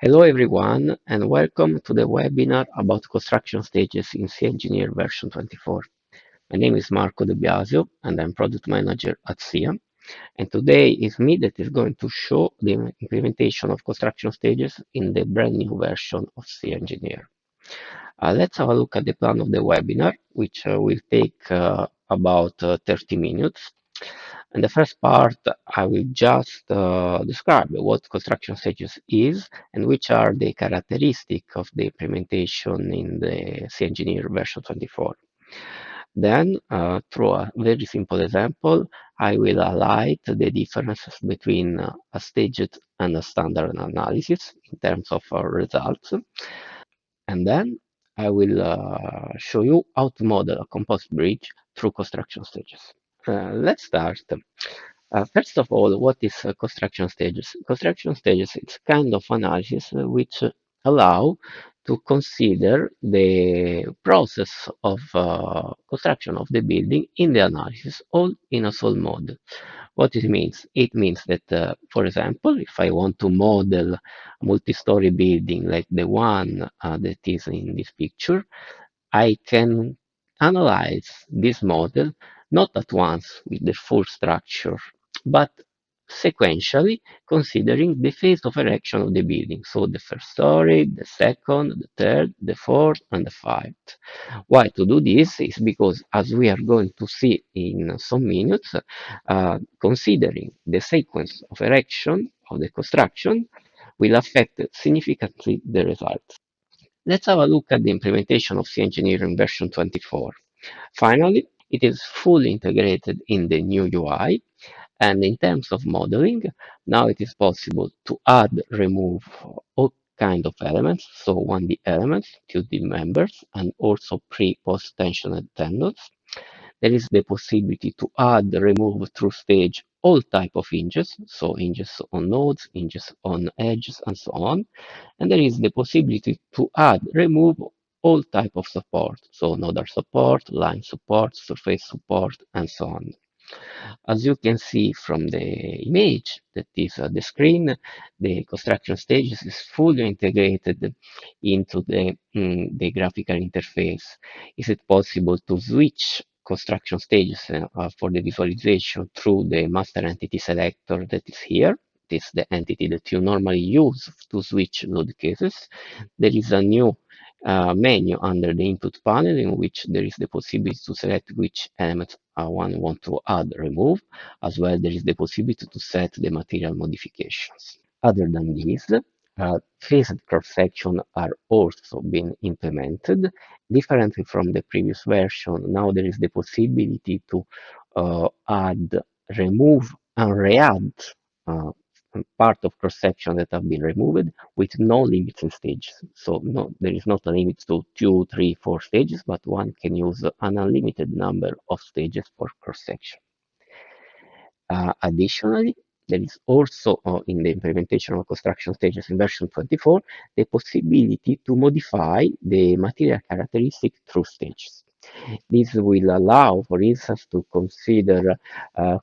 Hello everyone and welcome to the webinar about construction stages in SCIA Engineer version 24. My name is Marco De Biasio and I'm product manager at SCIA, and today is me that is going to show the implementation of construction stages in the brand new version of SCIA Engineer. Let's have a look at the plan of the webinar, which will take about 30 minutes. In the first part, I will just describe what construction stages is and which are the characteristics of the implementation in the C Engineer version 24. Then, through a very simple example, I will highlight the differences between a staged and a standard analysis in terms of results. And then I will show you how to model a composite bridge through construction stages. Let's start. First of all, what is construction stages? Construction stages is kind of analysis which allow to consider the process of construction of the building in the analysis, all in a sole model. What it means? It means that, for example, if I want to model a multi-story building like the one that is in this picture, I can analyze this model not at once with the full structure, but sequentially considering the phase of erection of the building. So the first story, the second, the third, the fourth, and the fifth. Why to do this is because, as we are going to see in some minutes, considering the sequence of erection of the construction will affect significantly the results. Let's have a look at the implementation of C Engineering version 24. Finally, it is fully integrated in the new UI, and in terms of modeling, now it is possible to add, remove all kind of elements, so 1D elements, 2D members, and also pre-post tensioned tendons. There is the possibility to add, remove through stage all type of hinges, so hinges on nodes, hinges on edges, and so on. And there is the possibility to add, remove all type of support, so nodal support, line support, surface support, and so on. As you can see from the image that is at the screen, the construction stages is fully integrated into the graphical interface. Is it possible to switch construction stages for the visualization through the master entity selector that is here? This is the entity that you normally use to switch load cases. There is a new menu under the input panel in which there is the possibility to select which elements one want to add, remove. As well, there is the possibility to set the material modifications. Other than this, phased cross-section are also being implemented. Differently from the previous version, now there is the possibility to add, remove, and re-add uh, part of cross-section that have been removed with no limits in stages. So no, there is not a limit to 2, 3, 4 stages, but one can use an unlimited number of stages for cross-section. Additionally, there is also in the implementation of construction stages in version 24 the possibility to modify the material characteristic through stages. This will allow, for instance, to consider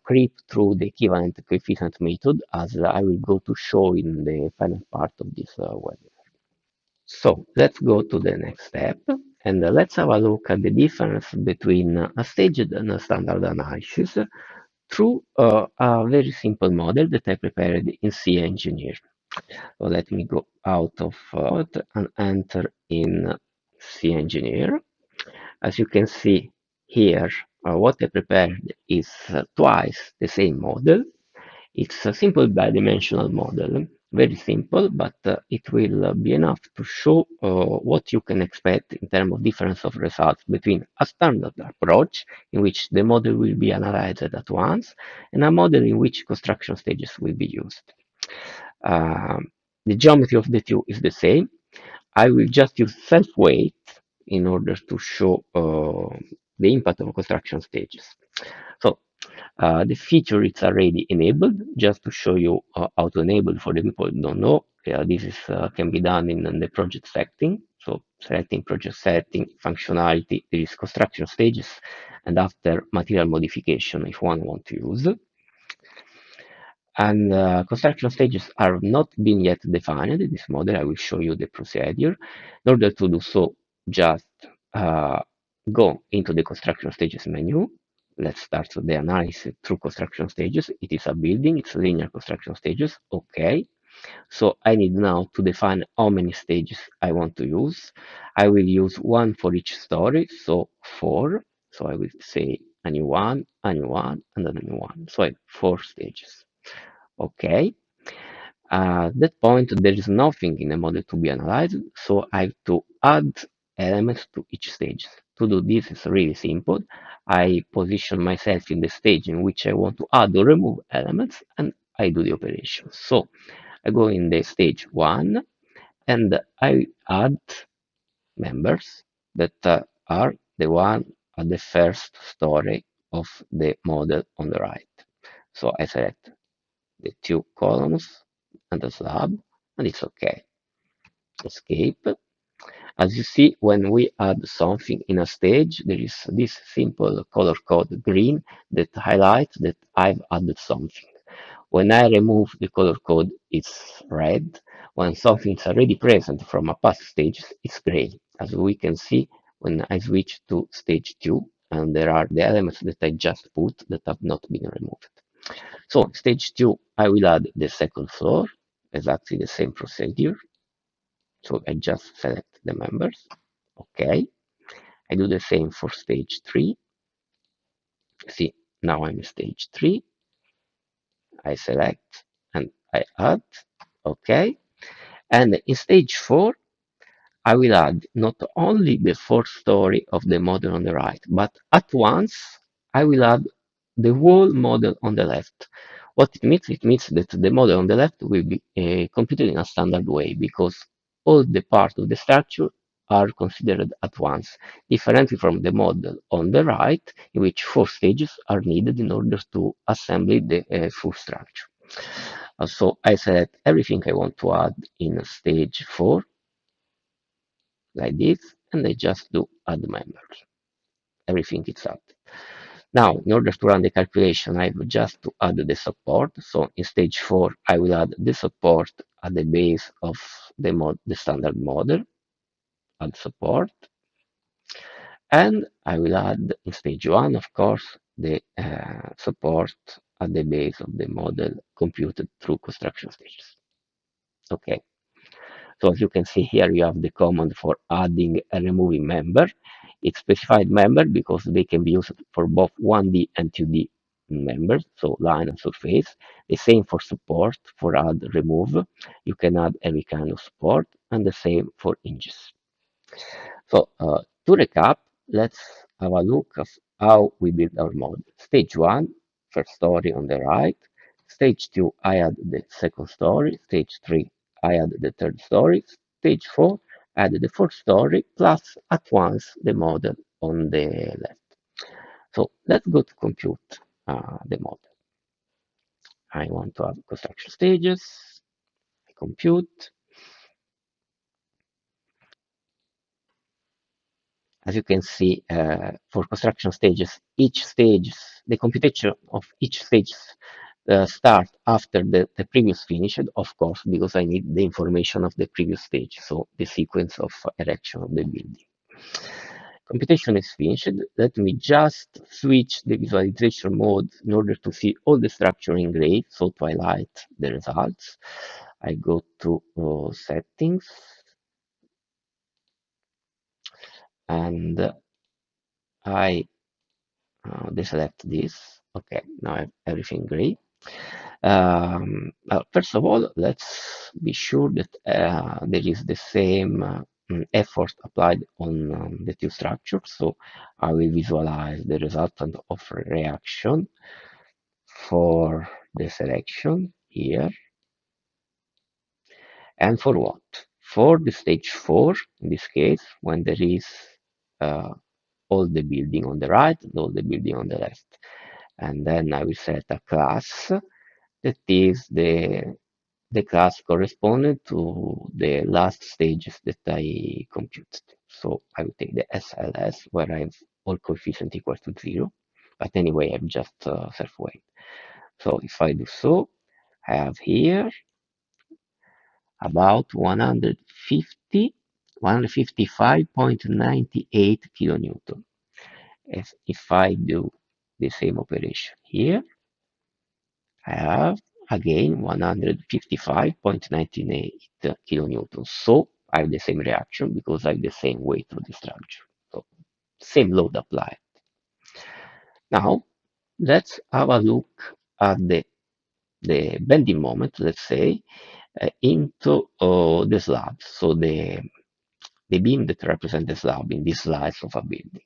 creep through the equivalent coefficient method, as I will go to show in the final part of this webinar. So let's go to the next step, and let's have a look at the difference between a staged and a standard analysis through a very simple model that I prepared in SCIA Engineer. So let me go out of and enter in SCIA Engineer. As you can see here, what I prepared is twice the same model. It's a simple bidimensional model, very simple, but it will be enough to show what you can expect in terms of difference of results between a standard approach, in which the model will be analyzed at once, and a model in which construction stages will be used. The geometry of the two is the same. I will just use self-weight in order to show the impact of construction stages. So the feature is already enabled. Just to show you how to enable for the people who don't know, this is can be done in the project setting. So selecting project setting, functionality, there is construction stages, and after material modification if one wants to use. And construction stages are not been yet defined in this model. I will show you the procedure. In order to do so, just uh, go into the construction stages menu. Let's start the analysis through construction stages. It is a building, it's linear construction stages. Okay. So I need now to define how many stages I want to use. I will use one for each story, so four. So I will say a new one, and then a new one. So I have four stages. Okay. At that point, there is nothing in the model to be analyzed, so I have to add elements to each stage. To do this is really simple. I position myself in the stage in which I want to add or remove elements, and I do the operation. So I go in the stage 1 and I add members that are the one at the first story of the model on the right. So I select the two columns and the slab, and it's okay. Escape. As you see, when we add something in a stage, there is this simple color code green that highlights that I've added something. When I remove the color code, it's red. When something is already present from a past stage, it's gray. As we can see, when I switch to stage 2, and there are the elements that I just put that have not been removed. So stage 2, I will add the second floor, exactly the same procedure. So I just select the members. Okay. I do the same for stage 3. See, now I'm in stage 3. I select and I add. Okay. And in stage 4, I will add not only the fourth story of the model on the right, but at once I will add the whole model on the left. What it means? It means that the model on the left will be computed in a standard way because all the parts of the structure are considered at once, differently from the model on the right, in which four stages are needed in order to assemble the full structure. So I select everything I want to add in stage 4 like this, and I just do add members. Everything is added. Now, in order to run the calculation, I have just to add the support. So in stage 4, I will add the support at the base of the standard model, add support. And I will add in stage 1, of course, the support at the base of the model computed through construction stages. Okay. So as you can see here, you have the command for adding and removing member. It's specified member because they can be used for both 1D and 2D members, so line and surface. The same for support, for add, remove. You can add any kind of support, and the same for hinges. So to recap, let's have a look at how we build our model. Stage 1, first story on the right. Stage 2, I add the second story. Stage 3, I add the third story. Stage 4, I add the fourth story, plus at once the model on the left. So let's go to compute the model. I want to have construction stages. I compute. As you can see, for construction stages, the computation of each stage start after the previous finished, of course, because I need the information of the previous stage, so the sequence of erection of the building. Computation is finished. Let me just switch the visualization mode in order to see all the structure in gray, so to highlight the results. I go to settings and I deselect this. Okay, now I have everything gray. First of all, let's be sure that there is the same effort applied on the two structures. So I will visualize the resultant of reaction for the selection here. And for what? For the stage 4, in this case, when there is uh, all the building on the right and all the building on the left. And then I will set a class that is the class corresponding to the last stages that I computed. So I will take the SLS where I have all coefficient equal to 0. But anyway, I'm just self-weight. So if I do so, I have here about 155.98 kilonewton. If I do the same operation here, I have again 155.98 kilonewton. So I have the same reaction because I have the same weight of the structure. So same load applied. Now let's have a look at the bending moment, let's say, into the slab. So the beam that represents the slab in this slice of a building.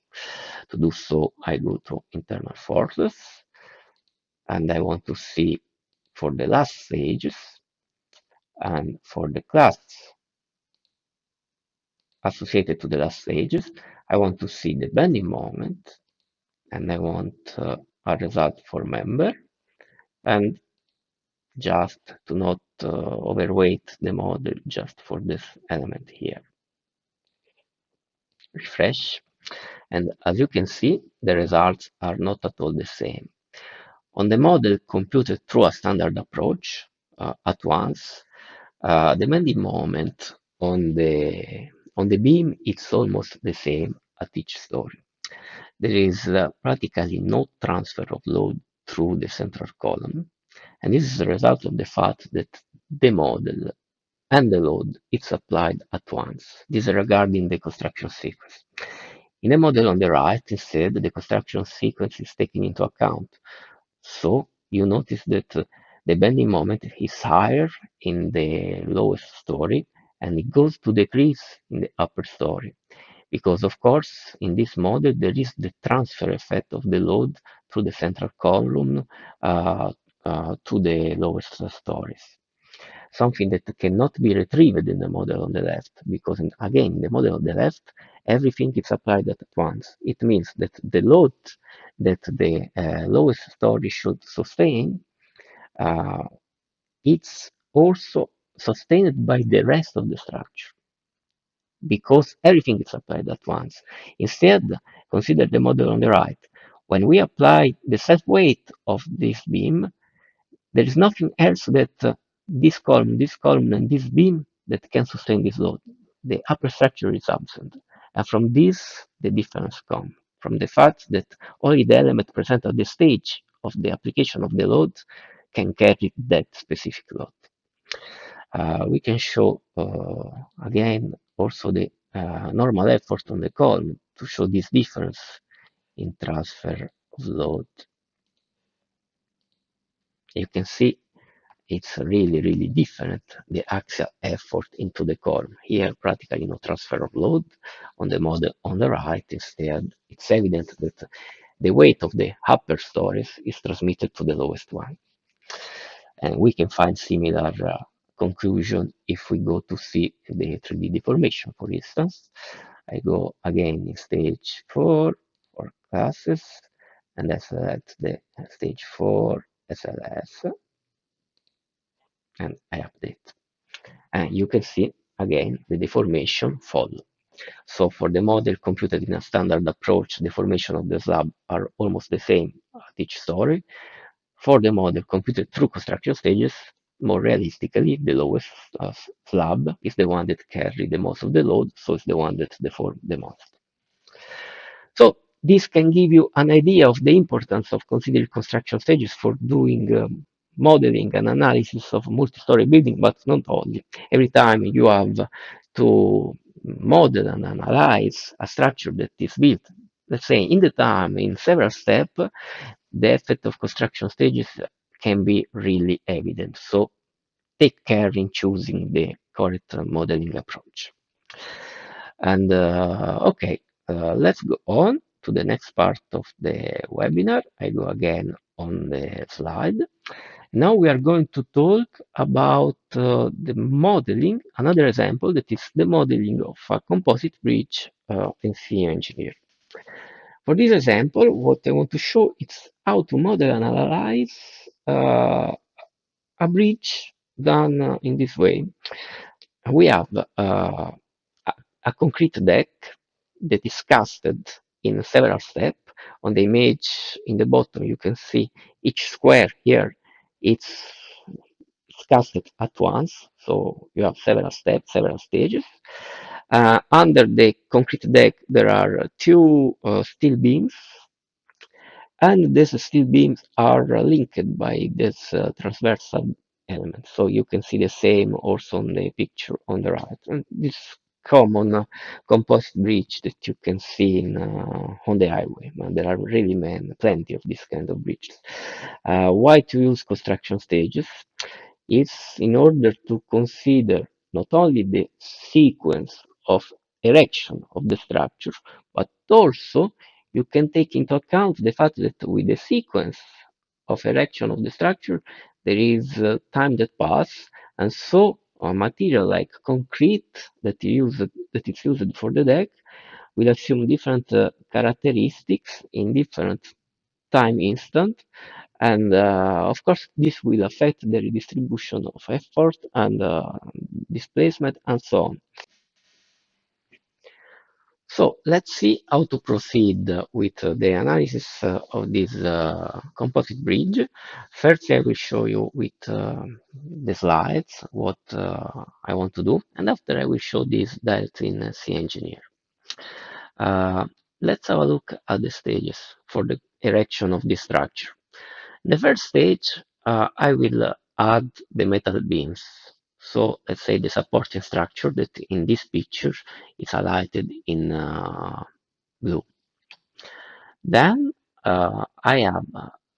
To do so, I go to internal forces, and I want to see for the last stages and for the class associated to the last stages, I want to see the bending moment, and I want a result for member, and just to not overweight the model just for this element here. Refresh, and as you can see, the results are not at all the same. On the model computed through a standard approach, at once, the bending moment on the beam it's almost the same at each story. There is practically no transfer of load through the central column, and this is the result of the fact that the model and the load is applied at once, disregarding the construction sequence. In the model on the right, instead, the construction sequence is taken into account. So you notice that the bending moment is higher in the lowest story and it goes to decrease in the upper story. Because of course, in this model, there is the transfer effect of the load through the central column uh, to the lowest stories. Something that cannot be retrieved in the model on the left, because again, in the model on the left, everything is applied at once. It means that the load that the lowest story should sustain, uh, it's also sustained by the rest of the structure because everything is applied at once. Instead, consider the model on the right. When we apply the set weight of this beam, there is nothing else that this column, and this beam that can sustain this load. The upper structure is absent. And from this, the difference comes from the fact that only the element present at the stage of the application of the load can carry that specific load. We can show again also the normal effort on the column to show this difference in transfer of load. You can see it's really different, the axial effort into the column. Here, practically no transfer of load. On the model on the right, instead, it's evident that the weight of the upper stories is transmitted to the lowest one. And we can find similar conclusion if we go to see the 3D deformation, for instance. I go again in stage 4 for classes, and I select the stage 4 SLS, and I update. And you can see again the deformation follow. So for the model computed in a standard approach, the deformation of the slab are almost the same at each story. For the model computed through construction stages, more realistically, the lowest slab is the one that carry the most of the load, so it's the one that deform the most. So this can give you an idea of the importance of considering construction stages for doing modeling and analysis of multi-story building, but not only. Every time you have to model and analyze a structure that is built, let's say in the time, in several steps, the effect of construction stages can be really evident. So take care in choosing the correct modeling approach. And okay, let's go on to the next part of the webinar. I go again on the slide. Now we are going to talk about the modeling, another example that is the modeling of a composite bridge in SCIA Engineer. For this example, what I want to show is how to model and analyze a bridge done in this way. We have a concrete deck that is casted in several steps. On the image in the bottom, you can see each square here. It's cast it at once, so you have several steps, several stages. Under the concrete deck, there are two steel beams, and these steel beams are linked by this transversal element. So you can see the same also on the picture on the right. And this common composite bridge that you can see on the highway. And there are really plenty of this kind of bridges. Why to use construction stages? It's in order to consider not only the sequence of erection of the structure, but also you can take into account the fact that with the sequence of erection of the structure, there is time that pass, and so a material like concrete that is used for the deck will assume different characteristics in different time instant, and of course this will affect the redistribution of effort and displacement and so on. So let's see how to proceed with the analysis of this composite bridge. First, I will show you with the slides what I want to do, and after I will show this directly in SCIA Engineer. Uh, let's have a look at the stages for the erection of this structure. The first stage, I will add the metal beams. So let's say the supporting structure that in this picture is highlighted in blue. Then I have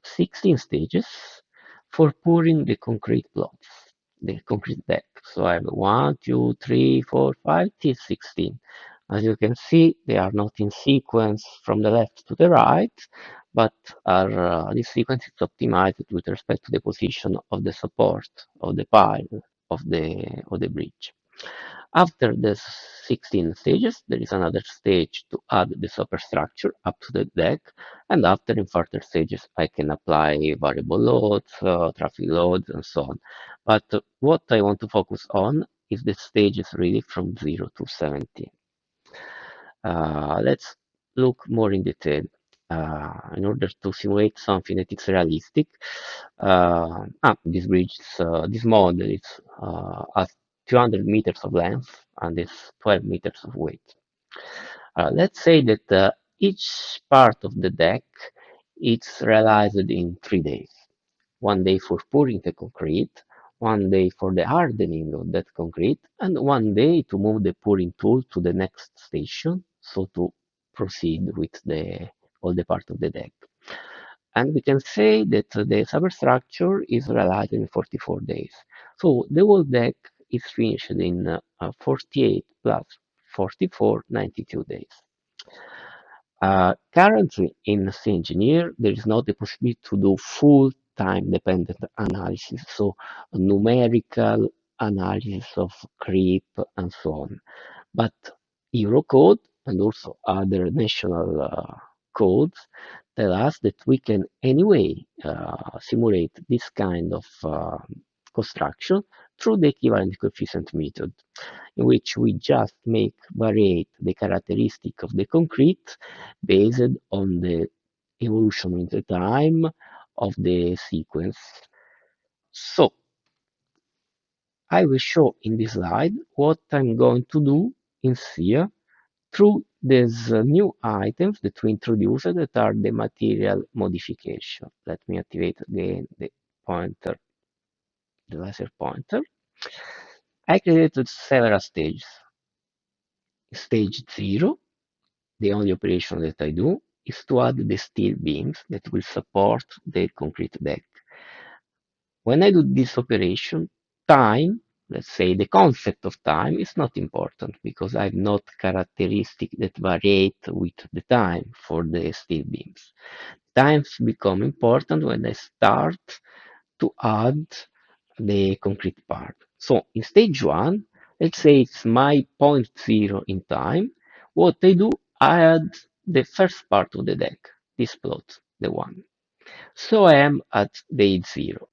16 stages for pouring the concrete blocks, the concrete deck. So I have 1, 2, 3, 4, 5 till 16. As you can see, they are not in sequence from the left to the right, but this sequence is optimized with respect to the position of the support of the pile of the bridge. After the 16 stages, there is another stage to add the superstructure up to the deck, and after in further stages I can apply variable loads, traffic loads, and so on. But what I want to focus on is the stages really from 0 to 17. Let's look more in detail. In order to simulate something that is realistic, this bridge, this model is has 200 meters of length and is 12 meters of weight. Let's say that each part of the deck is realized in 3 days. 1 day for pouring the concrete, 1 day for the hardening of that concrete, and 1 day to move the pouring tool to the next station, so to proceed with all the part of the deck. And we can say that the superstructure is realized in 44 days. So the whole deck is finished in 48 plus 44, 92 days. Currently in SCIA Engineer, there is not the possibility to do full time dependent analysis, so numerical analysis of creep and so on. But Eurocode and also other national codes tell us that we can anyway simulate this kind of construction through the equivalent coefficient method, in which we just make variate the characteristic of the concrete based on the evolution in the time of the sequence. So I will show in this slide what I'm going to do in SCIA through these new items that we introduced that are the material modification. Let me activate again the pointer, the laser pointer. I created several stages. Stage 0, the only operation that I do is to add the steel beams that will support the concrete deck. When I do this operation, time, let's say the concept of time, is not important because I have not characteristics that vary with the time for the steel beams. Times become important when I start to add the concrete part. So in stage 1, let's say it's my point 0 in time. What I do, I add the first part of the deck, this plot, the one. So I am at day 0.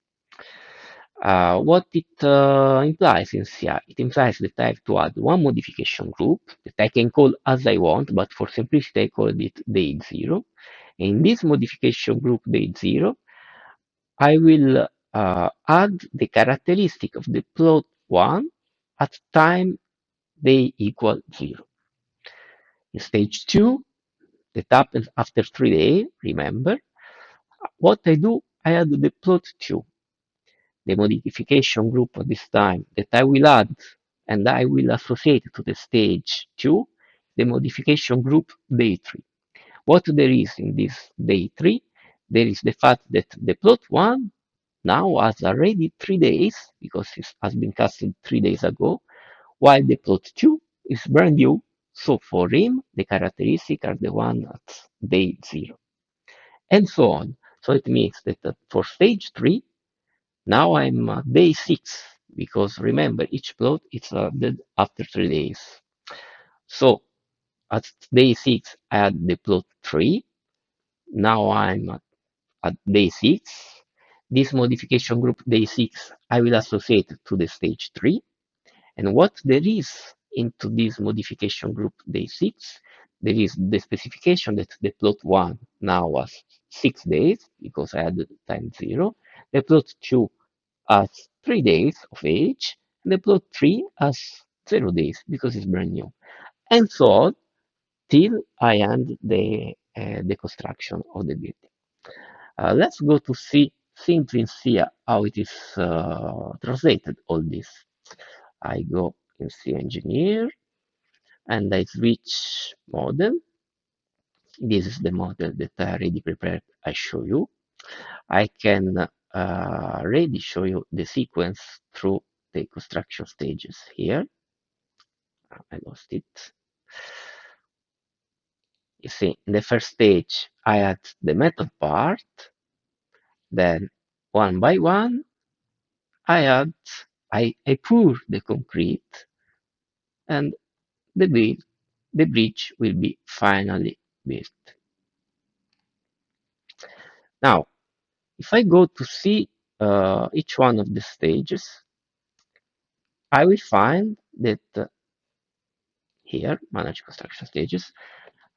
What it implies in CI, it implies that I have to add one modification group that I can call as I want, but for simplicity I call it day 0. In this modification group day 0, I will add the characteristic of the plot 1 at time day equal 0. In stage 2, that happens after 3 days, remember, what I do, I add the plot 2, the modification group at this time that I will add and I will associate to the stage 2, the modification group day 3. What there is in this day 3? There is the fact that the plot 1 now has already 3 days because it has been casted 3 days ago, while the plot 2 is brand new. So for him, the characteristics are the one at day 0, and so on. So it means that for stage 3, now I'm at day 6, because remember, each plot is dead after 3 days. So at day 6, I add the plot 3. Now I'm at day 6. This modification group day 6, I will associate to the stage 3. And what there is into this modification group day 6, there is the specification that the plot 1 now has 6 days, because I added time 0. The plot 2 has 3 days of age, and the plot 3 has 0 days, because it's brand new. And so on, till I end the construction of the building. Let's go to see simply in SCIA how it is translated, all this. I go in SCIA Engineer and I switch model. This is the model that I already prepared. I show you. I can already show you the sequence through the construction stages here. I lost it. You see, in the first stage, I add the metal part. Then, one by one, I pour the concrete, and the bridge will be finally built. Now, if I go to see each one of the stages, I will find that here, manage construction stages,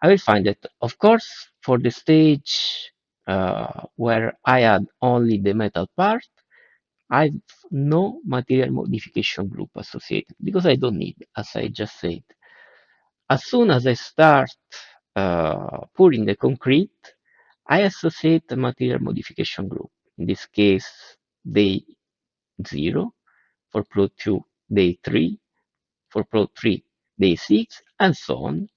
I will find that, of course, for the stage where I add only the metal part, I have no material modification group associated because I don't need, as I just said. As soon as I start pouring the concrete, I associate the material modification group. In this case, day 0, for plot 2, day 3, for plot 3, day 6, and so on.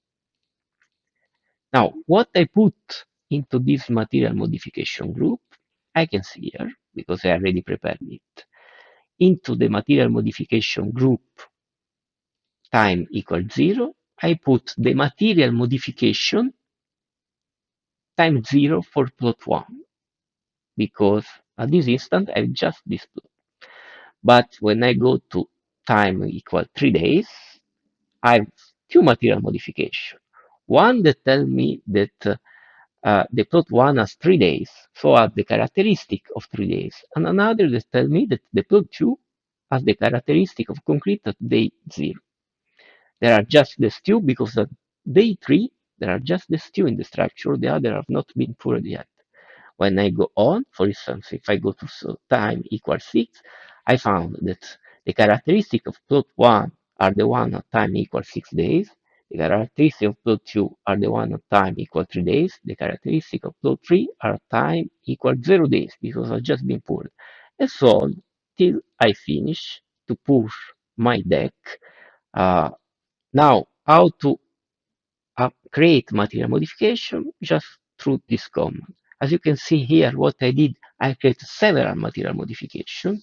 Now, what I put into this material modification group, I can see here, because I already prepared it. Into the material modification group time equals 0, I put the material modification times 0 for plot 1, because at this instant I have just this plot. But when I go to time equal 3 days, I have two material modification. One that tells me that the plot 1 has 3 days, so has the characteristic of 3 days, and another that tells me that the plot 2 has the characteristic of concrete at day 0. There are just the two because at day 3, there are just the two in the structure, the other have not been poured yet. When I go on, for instance, if I go to time equals 6, I found that the characteristic of plot 1 are the one at time equals 6 days, the characteristic of plot 2 are the one at time equals 3 days, the characteristic of plot 3 are time equals 0 days because I've just been poured, and so on till I finish to push my deck. Uh, Now, how to create material modification? Just through this command. As you can see here, what I did, I created several material modifications.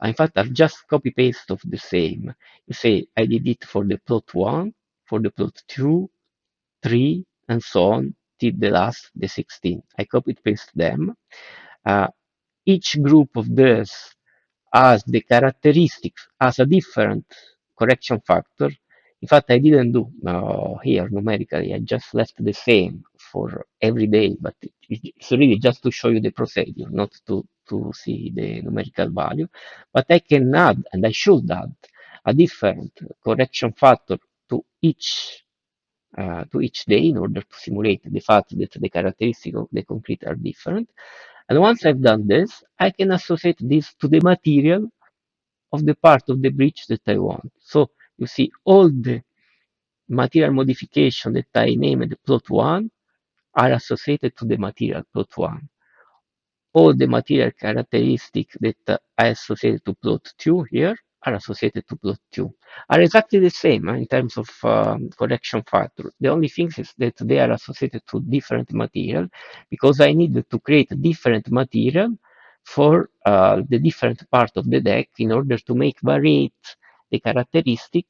In fact, I've just copy paste of the same. You say I did it for the plot 1, for the plot 2, 3, and so on, till the last, the 16. I copy paste them. Uh, each group of these has the characteristics, has a different correction factor. In fact, I didn't do here numerically. I just left the same for every day, but it's really just to show you the procedure, not to see the numerical value. But I can add, and I should add, a different correction factor to each day in order to simulate the fact that the characteristics of the concrete are different. And once I've done this, I can associate this to the material of the part of the bridge that I want. So you see all the material modification that I named plot 1 are associated to the material plot 1. All the material characteristics that I associated to plot 2 here are associated to plot 2. Are exactly the same in terms of correction factor. The only thing is that they are associated to different material because I needed to create different material for the different part of the deck in order to make variate the characteristic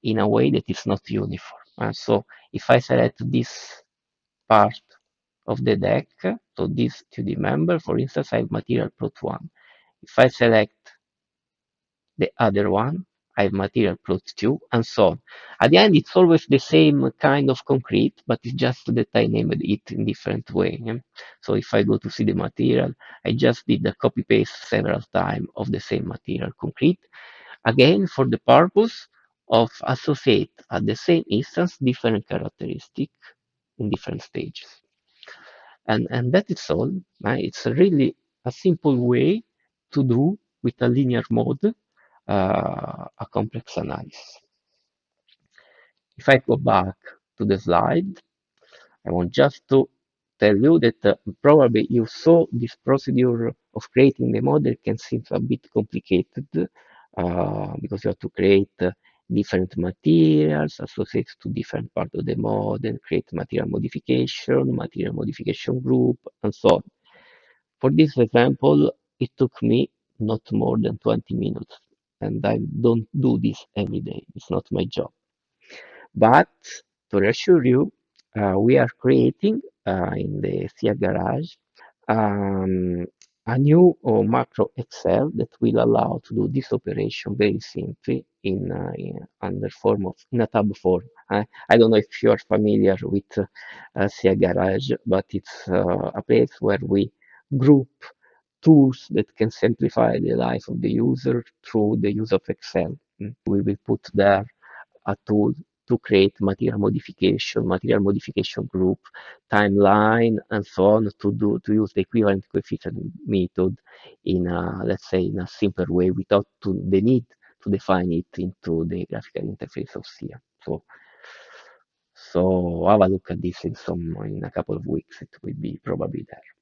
in a way that is not uniform. So if I select this part of the deck, so this 2D member, for instance, I have material plot 1. If I select the other one, I have material plot 2, and so on. At the end, it's always the same kind of concrete, but it's just that I named it in different way. So if I go to see the material, I just did the copy paste several times of the same material concrete, again for the purpose of associate at the same instance different characteristics in different stages. And that is all. It's really a simple way to do with a linear mode a complex analysis. If I go back to the slide, I want just to tell you that probably you saw this procedure of creating the model can seem a bit complicated because you have to create different materials associated to different part of the model, create material modification group, and so on. For this example, it took me not more than 20 minutes, and I don't do this every day. It's not my job. But to reassure you, we are creating in the SCIA garage um, a new macro Excel that will allow to do this operation very simply in under form of in a tab form. I don't know if you are familiar with SCIA Garage, but it's a place where we group tools that can simplify the life of the user through the use of Excel. We will put there a tool to create material modification group, timeline, and so on to use the equivalent coefficient method in a, let's say, in a simpler way without the need to define it into the graphical interface of SCIA. So have a look at this in a couple of weeks. It will be probably there.